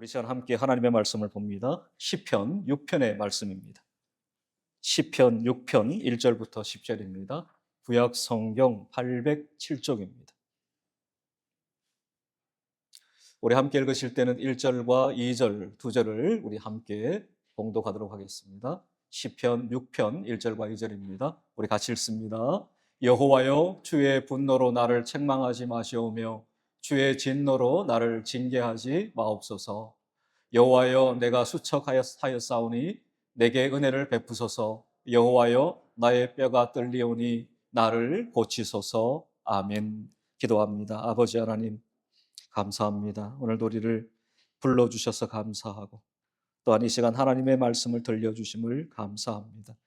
우리 시간 함께 하나님의 말씀을 봅니다. 시편 6편의 말씀입니다. 시편 6편 1절부터 10절입니다. 구약 성경 807쪽입니다. 우리 함께 읽으실 때는 1절과 2절, 2절을 우리 함께 봉독하도록 하겠습니다. 시편 6편 1절과 2절입니다. 우리 같이 읽습니다. 여호와여, 주의 분노로 나를 책망하지 마시오며 주의 진노로 나를 징계하지 마옵소서. 여호와여, 내가 수척하였사오니 내게 은혜를 베푸소서. 여호와여, 나의 뼈가 떨리오니 나를 고치소서. 아멘. 기도합니다. 아버지 하나님, 감사합니다. 오늘도 우리를 불러주셔서 감사하고 또한 이 시간 하나님의 말씀을 들려주심을 감사합니다.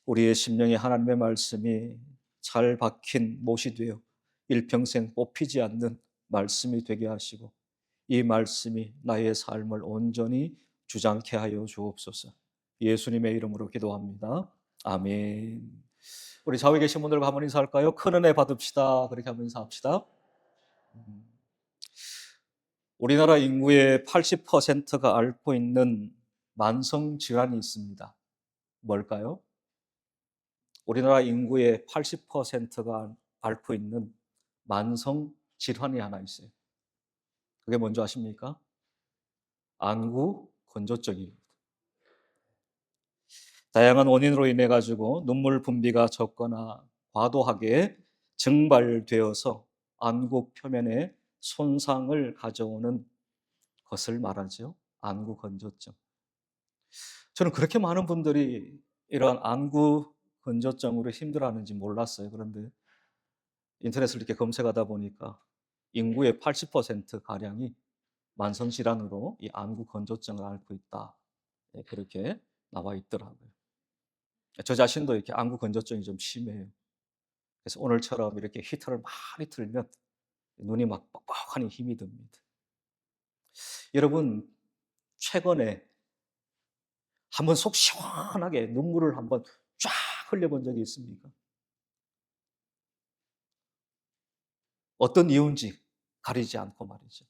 우리의 심령에 하나님의 말씀이 잘 박힌 못이 되어 일평생 뽑히지 않는 말씀이 되게 하시고 이 말씀이 나의 삶을 온전히 주장케 하여 주옵소서. 예수님의 이름으로 기도합니다. 아멘. 우리 좌우에 계신 분들과 한번 인사할까요? 큰 은혜 받읍시다. 그렇게 한번 인사합시다. 우리나라 인구의 80%가 앓고 있는 만성 질환이 있습니다. 뭘까요? 우리나라 인구의 80%가 앓고 있는 만성 질환이 하나 있어요. 그게 뭔지 아십니까? 안구 건조증입니다. 다양한 원인으로 인해 가지고 눈물 분비가 적거나 과도하게 증발되어서 안구 표면에 손상을 가져오는 것을 말하죠. 안구 건조증. 저는 그렇게 많은 분들이 이러한 안구 건조증으로 힘들어하는지 몰랐어요. 그런데 인터넷을 이렇게 검색하다 보니까 인구의 80%가량이 만성질환으로 이 안구 건조증을 앓고 있다. 그렇게 나와 있더라고요. 저 자신도 이렇게 안구 건조증이 좀 심해요. 그래서 오늘처럼 이렇게 히터를 많이 틀면 눈이 막 뻑뻑하니 힘이 듭니다. 여러분, 최근에 한번 속 시원하게 눈물을 한번 쫙 흘려본 적이 있습니까? 어떤 이유인지 가리지 않고 말이죠.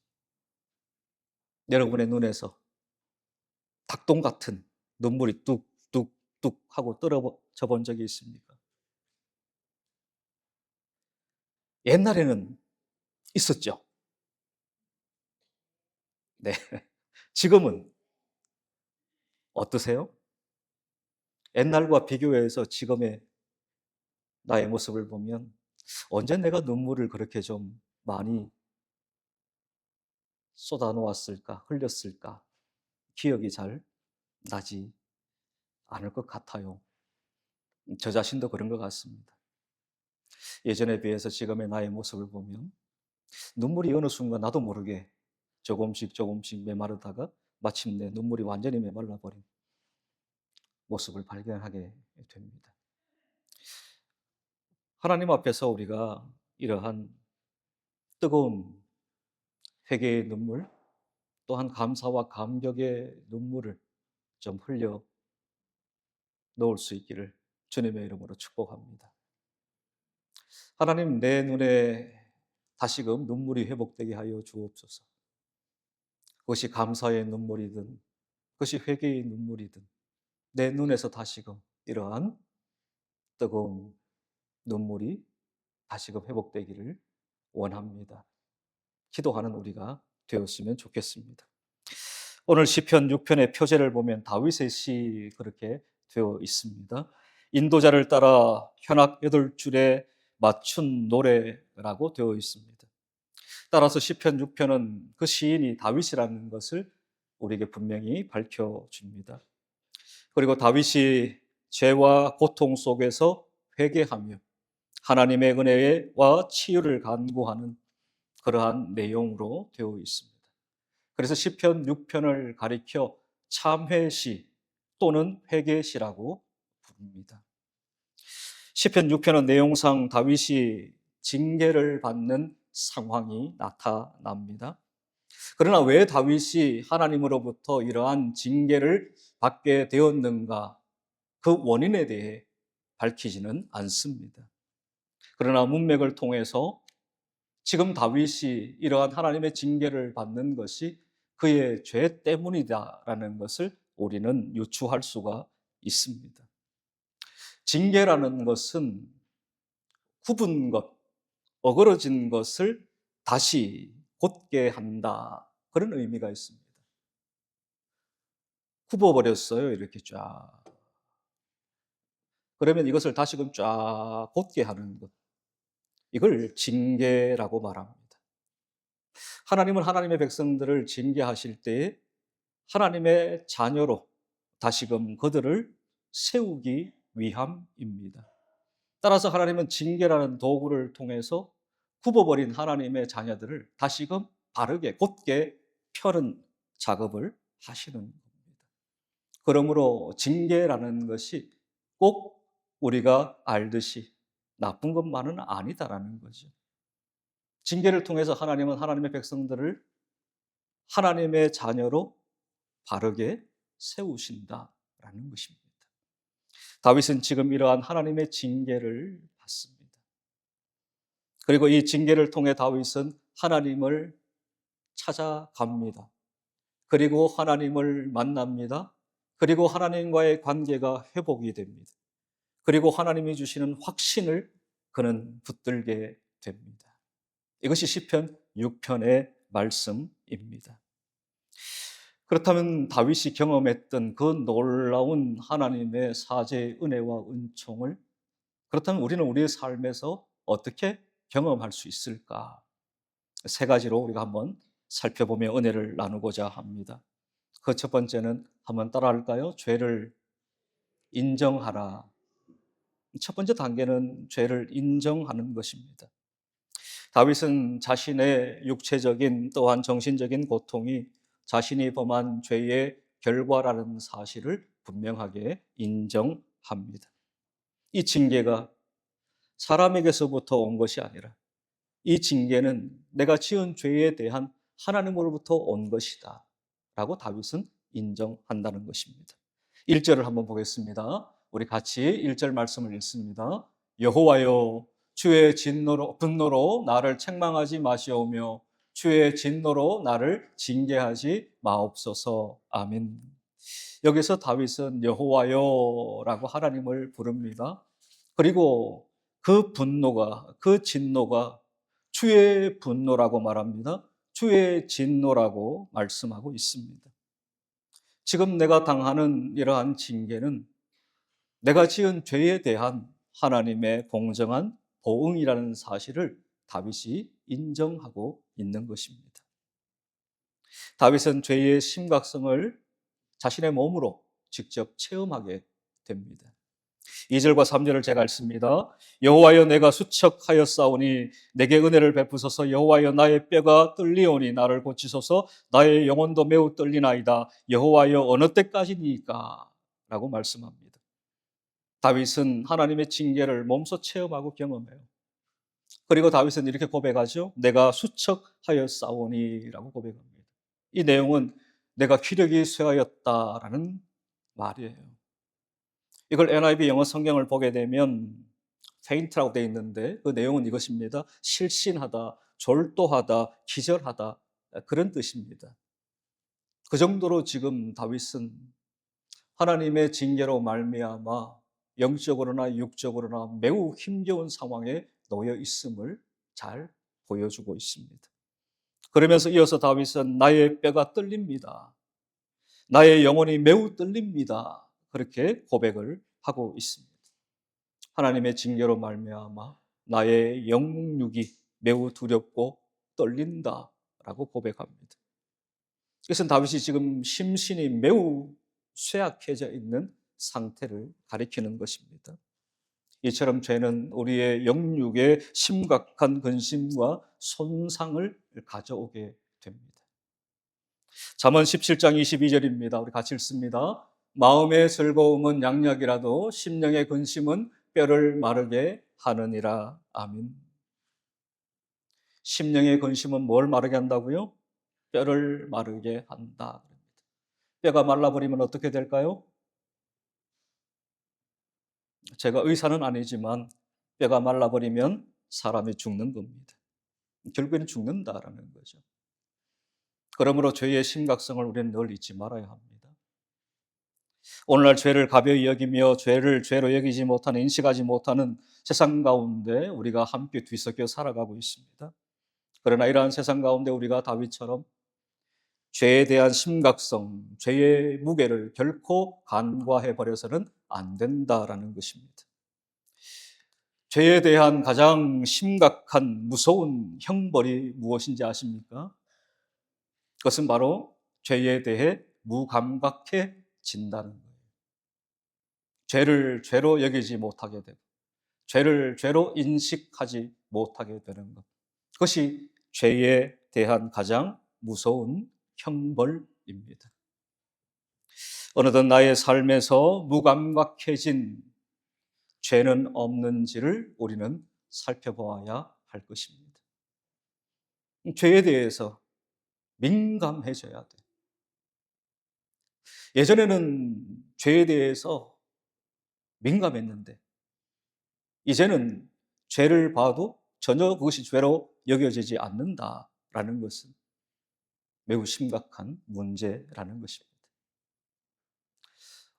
여러분의 눈에서 닭똥 같은 눈물이 뚝뚝뚝 하고 떨어져 본 적이 있습니까? 옛날에는 있었죠. 네. 지금은 어떠세요? 옛날과 비교해서 지금의 나의 모습을 보면 언제 내가 눈물을 그렇게 좀 많이 쏟아놓았을까, 흘렸을까 기억이 잘 나지 않을 것 같아요. 저 자신도 그런 것 같습니다. 예전에 비해서 지금의 나의 모습을 보면 눈물이 어느 순간 나도 모르게 조금씩 메마르다가 마침내 눈물이 완전히 메말라버린 모습을 발견하게 됩니다. 하나님 앞에서 우리가 이러한 뜨거운 회개의 눈물, 또한 감사와 감격의 눈물을 좀 흘려 놓을 수 있기를 주님의 이름으로 축복합니다. 하나님, 내 눈에 다시금 눈물이 회복되게 하여 주옵소서. 그것이 감사의 눈물이든 그것이 회개의 눈물이든 내 눈에서 다시금 이러한 뜨거운 눈물이 다시금 회복되기를 원합니다. 기도하는 우리가 되었으면 좋겠습니다. 오늘 시편 6편의 표제를 보면 다윗의 시 그렇게 되어 있습니다. 인도자를 따라 현악 8줄에 맞춘 노래라고 되어 있습니다. 따라서 시편 6편은 그 시인이 다윗이라는 것을 우리에게 분명히 밝혀줍니다. 그리고 다윗이 죄와 고통 속에서 회개하며 하나님의 은혜와 치유를 간구하는 그러한 내용으로 되어 있습니다. 그래서 시편 6편을 가리켜 참회시 또는 회개시라고 부릅니다. 시편 6편은 내용상 다윗이 징계를 받는 상황이 나타납니다. 그러나 왜 다윗이 하나님으로부터 이러한 징계를 받게 되었는가? 그 원인에 대해 밝히지는 않습니다. 그러나 문맥을 통해서 지금 다윗이 이러한 하나님의 징계를 받는 것이 그의 죄 때문이다라는 것을 우리는 유추할 수가 있습니다. 징계라는 것은 굽은 것, 어그러진 것을 다시 곧게 한다. 그런 의미가 있습니다. 굽어버렸어요. 이렇게 쫙. 그러면 이것을 다시금 쫙 곧게 하는 것. 이걸 징계라고 말합니다. 하나님은 하나님의 백성들을 징계하실 때에 하나님의 자녀로 다시금 그들을 세우기 위함입니다. 따라서 하나님은 징계라는 도구를 통해서 굽어버린 하나님의 자녀들을 다시금 바르게 곧게 펴는 작업을 하시는 겁니다. 그러므로 징계라는 것이 꼭 우리가 알듯이 나쁜 것만은 아니다라는 거죠. 징계를 통해서 하나님은 하나님의 백성들을 하나님의 자녀로 바르게 세우신다라는 것입니다. 다윗은 지금 이러한 하나님의 징계를 받습니다. 그리고 이 징계를 통해 다윗은 하나님을 찾아갑니다. 그리고 하나님을 만납니다. 그리고 하나님과의 관계가 회복이 됩니다. 그리고 하나님이 주시는 확신을 그는 붙들게 됩니다. 이것이 시편 6편의 말씀입니다. 그렇다면 다윗이 경험했던 그 놀라운 하나님의 사죄의 은혜와 은총을 그렇다면 우리는 우리의 삶에서 어떻게 경험할 수 있을까? 세 가지로 우리가 한번 살펴보며 은혜를 나누고자 합니다. 그 첫 번째는 한번 따라할까요? 죄를 인정하라. 첫 번째 단계는 죄를 인정하는 것입니다. 다윗은 자신의 육체적인 또한 정신적인 고통이 자신이 범한 죄의 결과라는 사실을 분명하게 인정합니다. 이 징계가 사람에게서부터 온 것이 아니라 이 징계는 내가 지은 죄에 대한 하나님으로부터 온 것이다 라고 다윗은 인정한다는 것입니다. 1절을 한번 보겠습니다. 우리 같이 1절 말씀을 읽습니다. 여호와여 주의 분노로 나를 책망하지 마시오며 주의 진노로 나를 징계하지 마옵소서. 아멘. 여기서 다윗은 여호와여라고 하나님을 부릅니다. 그리고 그 분노가, 그 진노가 주의 분노라고 말합니다. 주의 진노라고 말씀하고 있습니다. 지금 내가 당하는 이러한 징계는 내가 지은 죄에 대한 하나님의 공정한 보응이라는 사실을 다윗이 인정하고 있는 것입니다. 다윗은 죄의 심각성을 자신의 몸으로 직접 체험하게 됩니다. 2절과 3절을 제가 읽습니다. 여호와여 내가 수척하였사오니 내게 은혜를 베푸소서. 여호와여 나의 뼈가 떨리오니 나를 고치소서. 나의 영혼도 매우 떨리나이다. 여호와여 어느 때까지니까? 라고 말씀합니다. 다윗은 하나님의 징계를 몸소 체험하고 경험해요. 그리고 다윗은 이렇게 고백하죠. 내가 수척하였사오니 라고 고백합니다. 이 내용은 내가 기력이 쇠하였다라는 말이에요. 이걸 NIV 영어 성경을 보게 되면 faint라고 되어 있는데 그 내용은 이것입니다. 실신하다, 졸도하다, 기절하다 그런 뜻입니다. 그 정도로 지금 다윗은 하나님의 징계로 말미암아 영적으로나 육적으로나 매우 힘겨운 상황에 놓여 있음을 잘 보여주고 있습니다. 그러면서 이어서 다윗은 나의 뼈가 떨립니다. 나의 영혼이 매우 떨립니다. 그렇게 고백을 하고 있습니다. 하나님의 징계로 말미암아 나의 영육이 매우 두렵고 떨린다라고 고백합니다. 이것은 다윗이 지금 심신이 매우 쇠약해져 있는 상태를 가리키는 것입니다. 이처럼 죄는 우리의 영육에 심각한 근심과 손상을 가져오게 됩니다. 잠언 17장 22절입니다. 우리 같이 읽습니다. 마음의 즐거움은 양약이라도 심령의 근심은 뼈를 마르게 하느니라. 아멘. 심령의 근심은 뭘 마르게 한다고요? 뼈를 마르게 한다. 뼈가 말라버리면 어떻게 될까요? 제가 의사는 아니지만 뼈가 말라버리면 사람이 죽는 겁니다. 결국에는 죽는다라는 거죠. 그러므로 죄의 심각성을 우리는 늘 잊지 말아야 합니다. 오늘날 죄를 가벼이 여기며 죄를 죄로 여기지 못하는, 인식하지 못하는 세상 가운데 우리가 함께 뒤섞여 살아가고 있습니다. 그러나 이러한 세상 가운데 우리가 다윗처럼 죄에 대한 심각성, 죄의 무게를 결코 간과해버려서는 안 된다라는 것입니다. 죄에 대한 가장 심각한 무서운 형벌이 무엇인지 아십니까? 그것은 바로 죄에 대해 무감각해진다는 거예요. 죄를 죄로 여기지 못하게 되고 죄를 죄로 인식하지 못하게 되는 것. 그것이 죄에 대한 가장 무서운 형벌입니다. 어느덧 나의 삶에서 무감각해진 죄는 없는지를 우리는 살펴보아야 할 것입니다. 죄에 대해서 민감해져야 돼. 예전에는 죄에 대해서 민감했는데 이제는 죄를 봐도 전혀 그것이 죄로 여겨지지 않는다라는 것은 매우 심각한 문제라는 것입니다.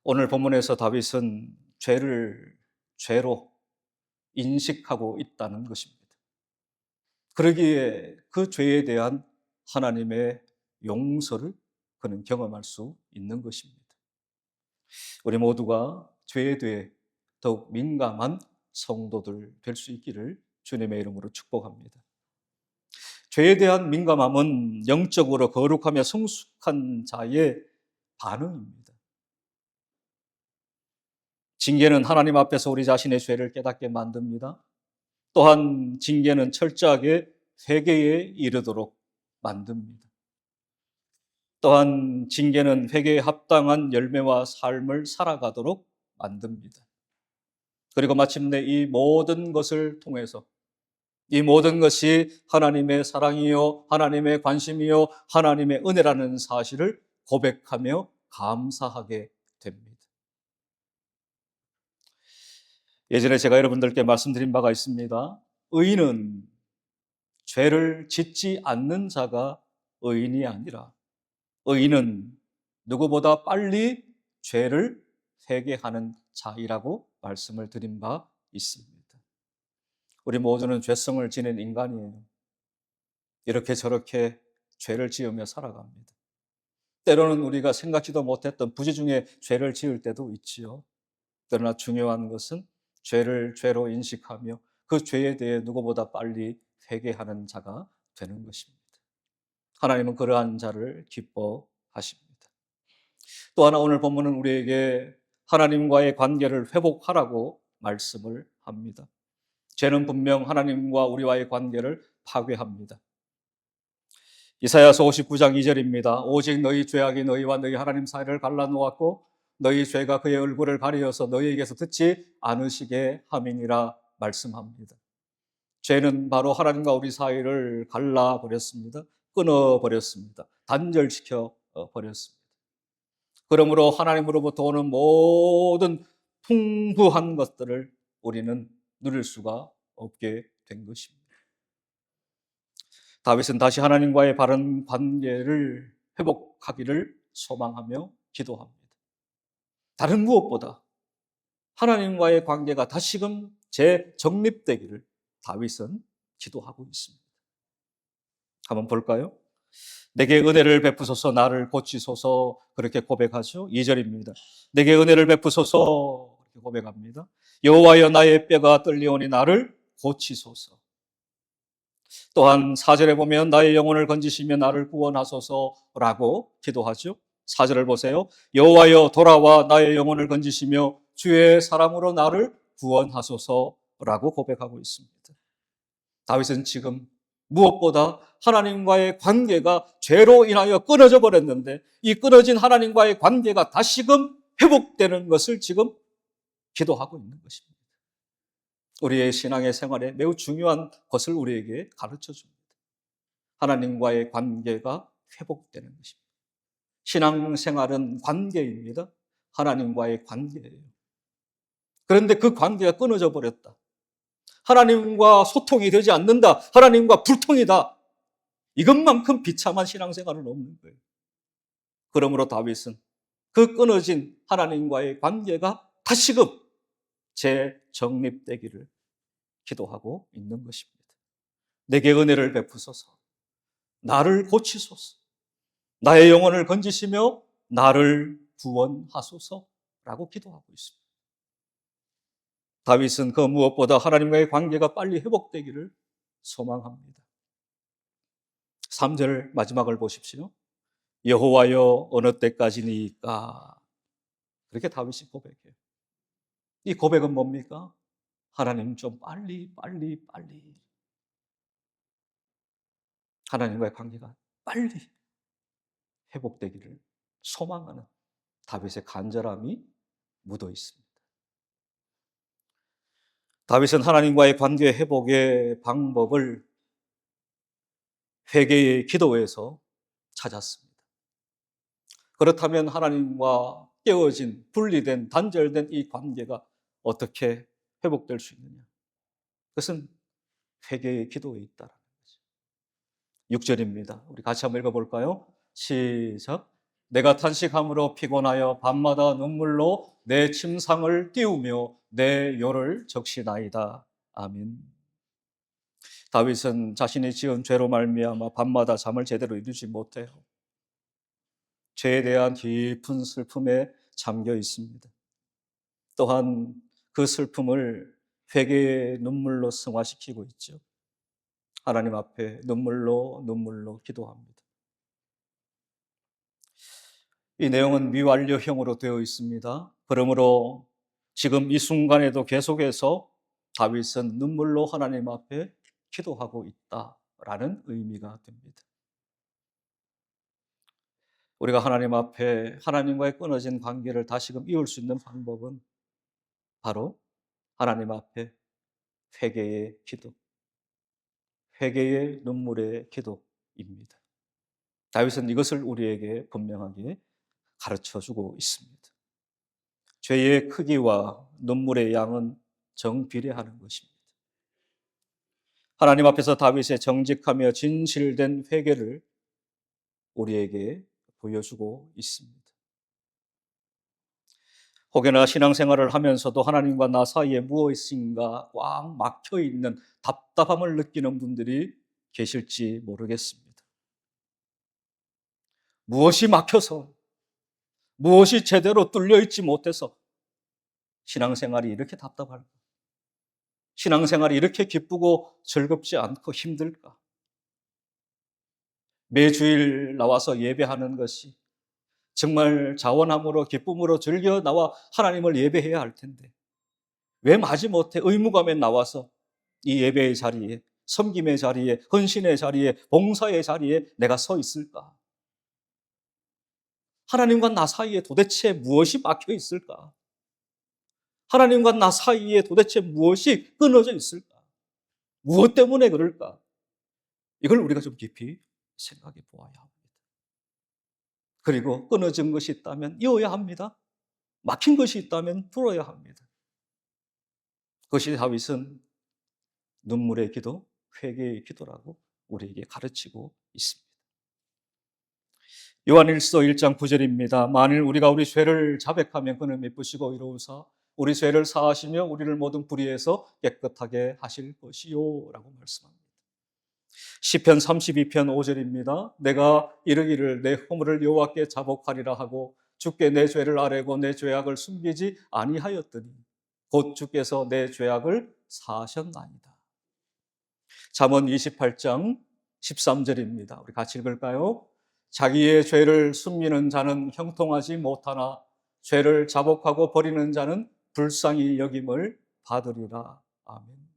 오늘 본문에서 다윗은 죄를 죄로 인식하고 있다는 것입니다. 그러기에 그 죄에 대한 하나님의 용서를 그는 경험할 수 있는 것입니다. 우리 모두가 죄에 대해 더욱 민감한 성도들 될 수 있기를 주님의 이름으로 축복합니다. 죄에 대한 민감함은 영적으로 거룩하며 성숙한 자의 반응입니다. 징계는 하나님 앞에서 우리 자신의 죄를 깨닫게 만듭니다. 또한 징계는 철저하게 회개에 이르도록 만듭니다. 또한 징계는 회개에 합당한 열매와 삶을 살아가도록 만듭니다. 그리고 마침내 이 모든 것을 통해서 이 모든 것이 하나님의 사랑이요, 하나님의 관심이요, 하나님의 은혜라는 사실을 고백하며 감사하게 됩니다. 예전에 제가 여러분들께 말씀드린 바가 있습니다. 의인은 죄를 짓지 않는 자가 의인이 아니라 의인은 누구보다 빨리 죄를 회개하는 자이라고 말씀을 드린 바 있습니다. 우리 모두는 죄성을 지닌 인간이에요. 이렇게 저렇게 죄를 지으며 살아갑니다. 때로는 우리가 생각지도 못했던 부지 중에 죄를 지을 때도 있지요. 그러나 중요한 것은 죄를 죄로 인식하며 그 죄에 대해 누구보다 빨리 회개하는 자가 되는 것입니다. 하나님은 그러한 자를 기뻐하십니다. 또 하나 오늘 본문은 우리에게 하나님과의 관계를 회복하라고 말씀을 합니다. 죄는 분명 하나님과 우리와의 관계를 파괴합니다. 이사야서 59장 2절입니다. 오직 너희 죄악이 너희와 너희 하나님 사이를 갈라놓았고 너희 죄가 그의 얼굴을 가리어서 너희에게서 듣지 않으시게 함이니라 말씀합니다. 죄는 바로 하나님과 우리 사이를 갈라버렸습니다. 끊어버렸습니다. 단절시켜 버렸습니다. 그러므로 하나님으로부터 오는 모든 풍부한 것들을 우리는 누릴 수가 없게 된 것입니다. 다윗은 다시 하나님과의 바른 관계를 회복하기를 소망하며 기도합니다. 다른 무엇보다 하나님과의 관계가 다시금 재정립되기를 다윗은 기도하고 있습니다. 한번 볼까요? 내게 은혜를 베푸소서 나를 고치소서 그렇게 고백하죠. 2절입니다. 내게 은혜를 베푸소서 그렇게 고백합니다. 여호와여 나의 뼈가 떨리오니 나를 고치소서. 또한 4절에 보면 나의 영혼을 건지시며 나를 구원하소서라고 기도하죠. 4절을 보세요. 여호와여 돌아와 나의 영혼을 건지시며 주의 사랑으로 나를 구원하소서라고 고백하고 있습니다. 다윗은 지금 무엇보다 하나님과의 관계가 죄로 인하여 끊어져 버렸는데 이 끊어진 하나님과의 관계가 다시금 회복되는 것을 지금 기도하고 있는 것입니다. 우리의 신앙의 생활에 매우 중요한 것을 우리에게 가르쳐 줍니다. 하나님과의 관계가 회복되는 것입니다. 신앙생활은 관계입니다. 하나님과의 관계예요. 그런데 그 관계가 끊어져 버렸다. 하나님과 소통이 되지 않는다. 하나님과 불통이다. 이것만큼 비참한 신앙생활은 없는 거예요. 그러므로 다윗은 그 끊어진 하나님과의 관계가 다시금 재정립되기를 기도하고 있는 것입니다. 내게 은혜를 베푸소서, 나를 고치소서, 나의 영혼을 건지시며 나를 구원하소서라고 기도하고 있습니다. 다윗은 그 무엇보다 하나님과의 관계가 빨리 회복되기를 소망합니다. 3절 마지막을 보십시오. 여호와여 어느 때까지니까, 그렇게 다윗이 고백해요. 이 고백은 뭡니까? 하나님 좀 빨리 하나님과의 관계가 빨리 회복되기를 소망하는 다윗의 간절함이 묻어 있습니다. 다윗은 하나님과의 관계 회복의 방법을 회개의 기도에서 찾았습니다. 그렇다면 하나님과 깨어진, 분리된, 단절된 이 관계가 어떻게 회복될 수 있느냐? 그것은 회개의 기도에 있다라는 거죠. 6절입니다. 우리 같이 한번 읽어볼까요? 시작. 내가 탄식함으로 피곤하여 밤마다 눈물로 내 침상을 띄우며 내 요를 적시나이다. 아멘. 다윗은 자신이 지은 죄로 말미암아 밤마다 잠을 제대로 이루지 못해요. 죄에 대한 깊은 슬픔에 잠겨 있습니다. 또한 그 슬픔을 회개의 눈물로 승화시키고 있죠. 하나님 앞에 눈물로 기도합니다. 이 내용은 미완료형으로 되어 있습니다. 그러므로 지금 이 순간에도 계속해서 다윗은 눈물로 하나님 앞에 기도하고 있다라는 의미가 됩니다. 우리가 하나님 앞에 하나님과의 끊어진 관계를 다시금 이을 수 있는 방법은 바로 하나님 앞에 회개의 기도, 회개의 눈물의 기도입니다. 다윗은 이것을 우리에게 분명하게 가르쳐주고 있습니다. 죄의 크기와 눈물의 양은 정비례하는 것입니다. 하나님 앞에서 다윗의 정직하며 진실된 회개를 우리에게 보여주고 있습니다. 혹여나 신앙생활을 하면서도 하나님과 나 사이에 무엇인가 꽉 막혀있는 답답함을 느끼는 분들이 계실지 모르겠습니다. 무엇이 막혀서, 무엇이 제대로 뚫려있지 못해서 신앙생활이 이렇게 답답할까? 신앙생활이 이렇게 기쁘고 즐겁지 않고 힘들까? 매주일 나와서 예배하는 것이 정말 자원함으로 기쁨으로 즐겨 나와 하나님을 예배해야 할 텐데 왜 마지못해 의무감에 나와서 이 예배의 자리에, 섬김의 자리에, 헌신의 자리에, 봉사의 자리에 내가 서 있을까? 하나님과 나 사이에 도대체 무엇이 막혀 있을까? 하나님과 나 사이에 도대체 무엇이 끊어져 있을까? 무엇 때문에 그럴까? 이걸 우리가 좀 깊이 생각해 보아야 합니다. 그리고 끊어진 것이 있다면 이어야 합니다. 막힌 것이 있다면 풀어야 합니다. 그것이 다윗은 눈물의 기도, 회개의 기도라고 우리에게 가르치고 있습니다. 요한일서 1장 9절입니다. 만일 우리가 우리 죄를 자백하면 그는 미쁘시고 의로우사 우리 죄를 사하시며 우리를 모든 불의에서 깨끗하게 하실 것이요 라고 말씀합니다. 시편 32편 5절입니다. 내가 이르기를 내 허물을 여호와께 자복하리라 하고 주께 내 죄를 아뢰고 내 죄악을 숨기지 아니하였더니 곧 주께서 내 죄악을 사하셨나이다. 잠언 28장 13절입니다. 우리 같이 읽을까요? 자기의 죄를 숨기는 자는 형통하지 못하나 죄를 자복하고 버리는 자는 불쌍히 여김을 받으리라. 아멘.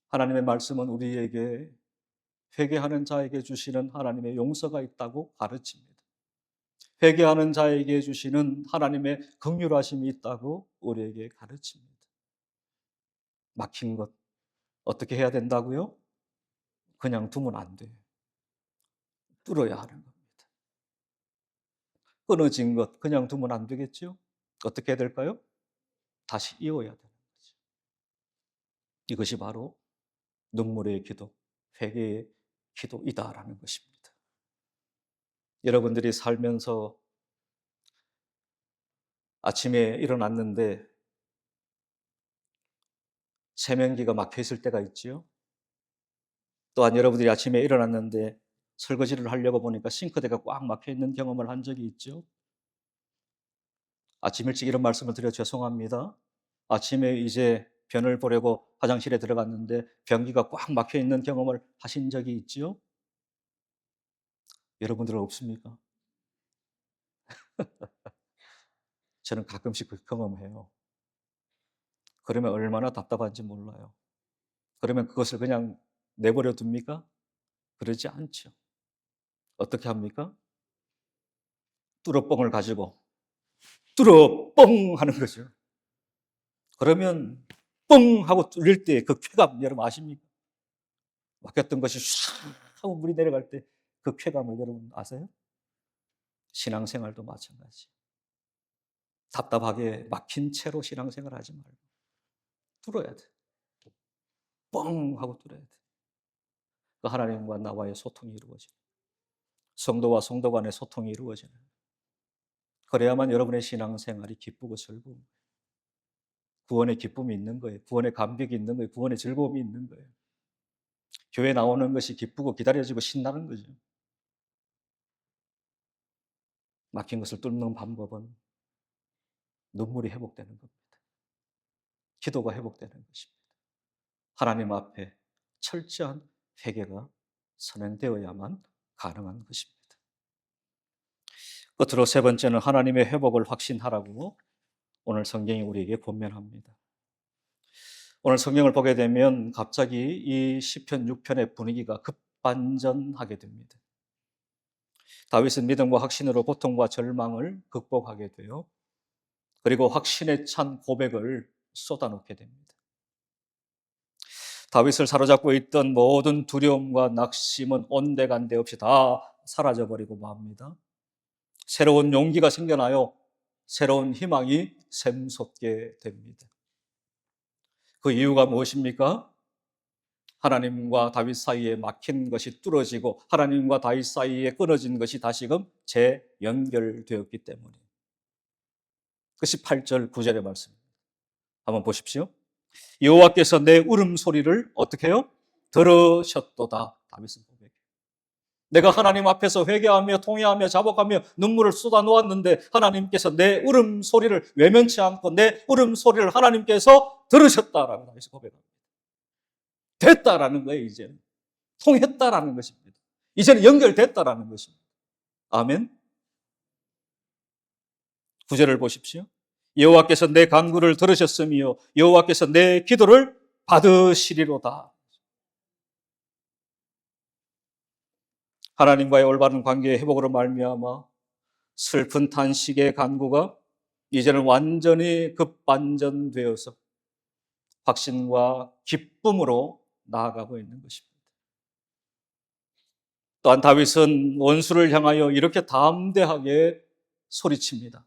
하나님의 말씀은 우리에게 회개하는 자에게 주시는 하나님의 용서가 있다고 가르칩니다. 회개하는 자에게 주시는 하나님의 긍휼하심이 있다고 우리에게 가르칩니다. 막힌 것 어떻게 해야 된다고요? 그냥 두면 안 돼요. 뚫어야 하는 겁니다. 끊어진 것 그냥 두면 안 되겠죠? 어떻게 해야 될까요? 다시 이어야 되는 거죠. 이것이 바로 눈물의 기도, 회개의 기도이다라는 것입니다. 여러분들이 살면서 아침에 일어났는데 세면기가 막혀 있을 때가 있지요. 또한 여러분들이 아침에 일어났는데 설거지를 하려고 보니까 싱크대가 꽉 막혀 있는 경험을 한 적이 있죠. 아침 일찍 이런 말씀을 드려 죄송합니다. 아침에 이제 변을 보려고 화장실에 들어갔는데 변기가 꽉 막혀 있는 경험을 하신 적이 있지요? 여러분들은 없습니까? 저는 가끔씩 그 경험해요. 그러면 얼마나 답답한지 몰라요. 그러면 그것을 그냥 내버려 둡니까? 그러지 않죠. 어떻게 합니까? 뚫어뻥을 가지고 뚫어뻥 하는 거죠. 그러면 뻥 하고 뚫릴 때 그 쾌감 여러분 아십니까? 막혔던 것이 唰 하고 물이 내려갈 때 그 쾌감을 여러분 아세요? 신앙생활도 마찬가지. 답답하게 막힌 채로 신앙생활 하지 말고 뚫어야 돼. 뻥 하고 뚫어야 돼. 그 하나님과 나와의 소통이 이루어지는, 성도와 성도 간의 소통이 이루어지는, 그래야만 여러분의 신앙생활이 기쁘고 즐거운, 구원의 기쁨이 있는 거예요. 구원의 감격이 있는 거예요. 구원의 즐거움이 있는 거예요. 교회 나오는 것이 기쁘고 기다려지고 신나는 거죠. 막힌 것을 뚫는 방법은 눈물이 회복되는 겁니다. 기도가 회복되는 것입니다. 하나님 앞에 철저한 회개가 선행되어야만 가능한 것입니다. 끝으로 세 번째는 하나님의 회복을 확신하라고 오늘 성경이 우리에게 권면합니다. 오늘 성경을 보게 되면 갑자기 이 시편 6편의 분위기가 급반전하게 됩니다. 다윗은 믿음과 확신으로 고통과 절망을 극복하게 되어 그리고 확신에 찬 고백을 쏟아놓게 됩니다. 다윗을 사로잡고 있던 모든 두려움과 낙심은 온데간데 없이 다 사라져버리고 맙니다. 새로운 용기가 생겨나요. 새로운 희망이 샘솟게 됩니다. 그 이유가 무엇입니까? 하나님과 다윗 사이에 막힌 것이 뚫어지고 하나님과 다윗 사이에 끊어진 것이 다시금 재연결되었기 때문에. 그것이 8절 9절의 말씀입니다. 한번 보십시오. 여호와께서 내 울음소리를 어떻게 해요? 들으셨도다. 다윗은 고백해요. 내가 하나님 앞에서 회개하며 통회하며 자복하며 눈물을 쏟아놓았는데 하나님께서 내 울음소리를 외면치 않고 내 울음소리를 하나님께서 들으셨다라고 다윗이 고백합니다. 됐다라는 거예요. 이제는 통했다라는 것입니다. 이제는 연결됐다라는 것입니다. 아멘. 9절을 보십시오. 여호와께서 내 간구를 들으셨으며 여호와께서 내 기도를 받으시리로다. 하나님과의 올바른 관계의 회복으로 말미암아 슬픈 탄식의 간구가 이제는 완전히 급반전되어서 확신과 기쁨으로 나아가고 있는 것입니다. 또한 다윗은 원수를 향하여 이렇게 담대하게 소리칩니다.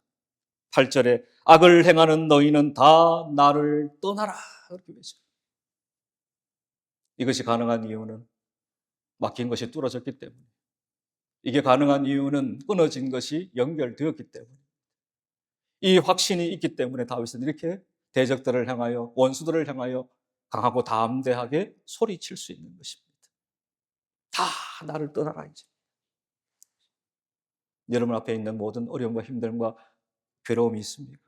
8절에 악을 행하는 너희는 다 나를 떠나라. 그렇게 되죠. 이것이 가능한 이유는 막힌 것이 뚫어졌기 때문에, 이게 가능한 이유는 끊어진 것이 연결되었기 때문에, 이 확신이 있기 때문에 다윗은 이렇게 대적들을 향하여 원수들을 향하여 강하고 담대하게 소리칠 수 있는 것입니다. 다 나를 떠나라 이제. 여러분 앞에 있는 모든 어려움과 힘듦과 괴로움이 있습니까?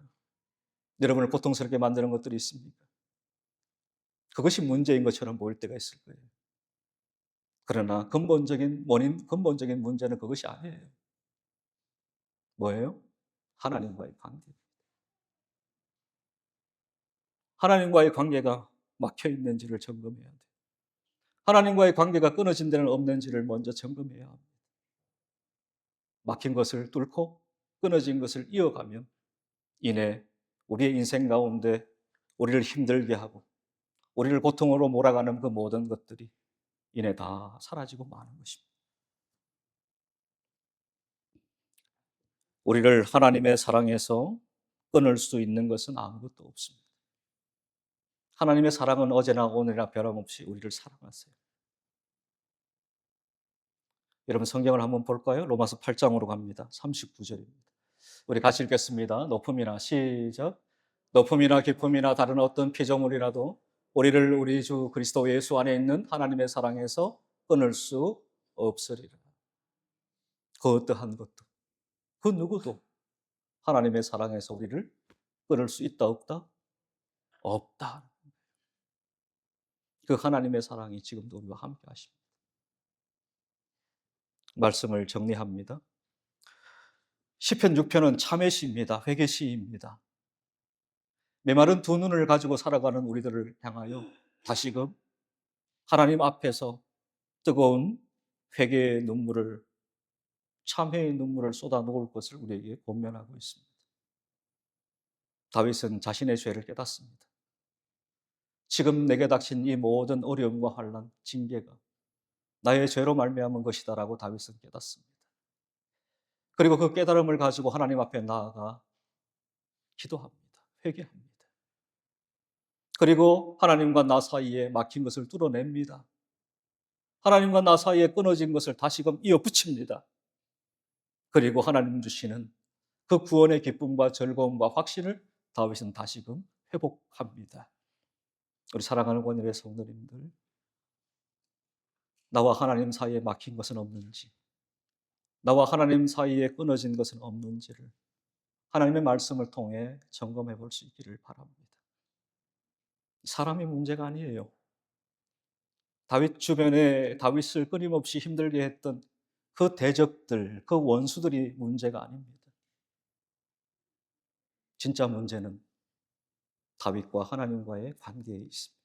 여러분을 고통스럽게 만드는 것들이 있습니까? 그것이 문제인 것처럼 보일 때가 있을 거예요. 그러나 근본적인 원인, 근본적인 문제는 그것이 아니에요. 뭐예요? 하나님과의 관계. 하나님과의 관계가 막혀 있는지를 점검해야 돼요. 하나님과의 관계가 끊어진 데는 없는지를 먼저 점검해야 합니다. 막힌 것을 뚫고 끊어진 것을 이어가면 이내 우리의 인생 가운데 우리를 힘들게 하고 우리를 고통으로 몰아가는 그 모든 것들이 이내 다 사라지고 마는 것입니다. 우리를 하나님의 사랑에서 끊을 수 있는 것은 아무것도 없습니다. 하나님의 사랑은 어제나 오늘이나 변함없이 우리를 사랑하세요. 여러분 성경을 한번 볼까요? 로마서 8장으로 갑니다. 39절입니다. 우리 같이 읽겠습니다. 높음이나 시작. 높음이나 깊음이나 다른 어떤 피조물이라도 우리를 우리 주 그리스도 예수 안에 있는 하나님의 사랑에서 끊을 수 없으리라. 그 어떠한 것도, 그 누구도 하나님의 사랑에서 우리를 끊을 수 있다 없다? 없다. 그 하나님의 사랑이 지금도 우리와 함께 하십니다. 말씀을 정리합니다. 시편 6편은 참회 시입니다. 회개 시입니다. 메마른 두 눈을 가지고 살아가는 우리들을 향하여 다시금 하나님 앞에서 뜨거운 회개의 눈물을, 참회의 눈물을 쏟아 놓을 것을 우리에게 권면하고 있습니다. 다윗은 자신의 죄를 깨닫습니다. 지금 내게 닥친 이 모든 어려움과 환난, 징계가 나의 죄로 말미암은 것이다라고 다윗은 깨닫습니다. 그리고 그 깨달음을 가지고 하나님 앞에 나아가 기도합니다. 회개합니다. 그리고 하나님과 나 사이에 막힌 것을 뚫어냅니다. 하나님과 나 사이에 끊어진 것을 다시금 이어붙입니다. 그리고 하나님 주시는 그 구원의 기쁨과 즐거움과 확신을 다윗은 다시금 회복합니다. 우리 사랑하는 원일의 성도님들, 나와 하나님 사이에 막힌 것은 없는지, 나와 하나님 사이에 끊어진 것은 없는지를 하나님의 말씀을 통해 점검해 볼 수 있기를 바랍니다. 사람이 문제가 아니에요. 다윗 주변에 다윗을 끊임없이 힘들게 했던 그 대적들, 그 원수들이 문제가 아닙니다. 진짜 문제는 다윗과 하나님과의 관계에 있습니다.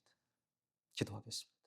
기도하겠습니다.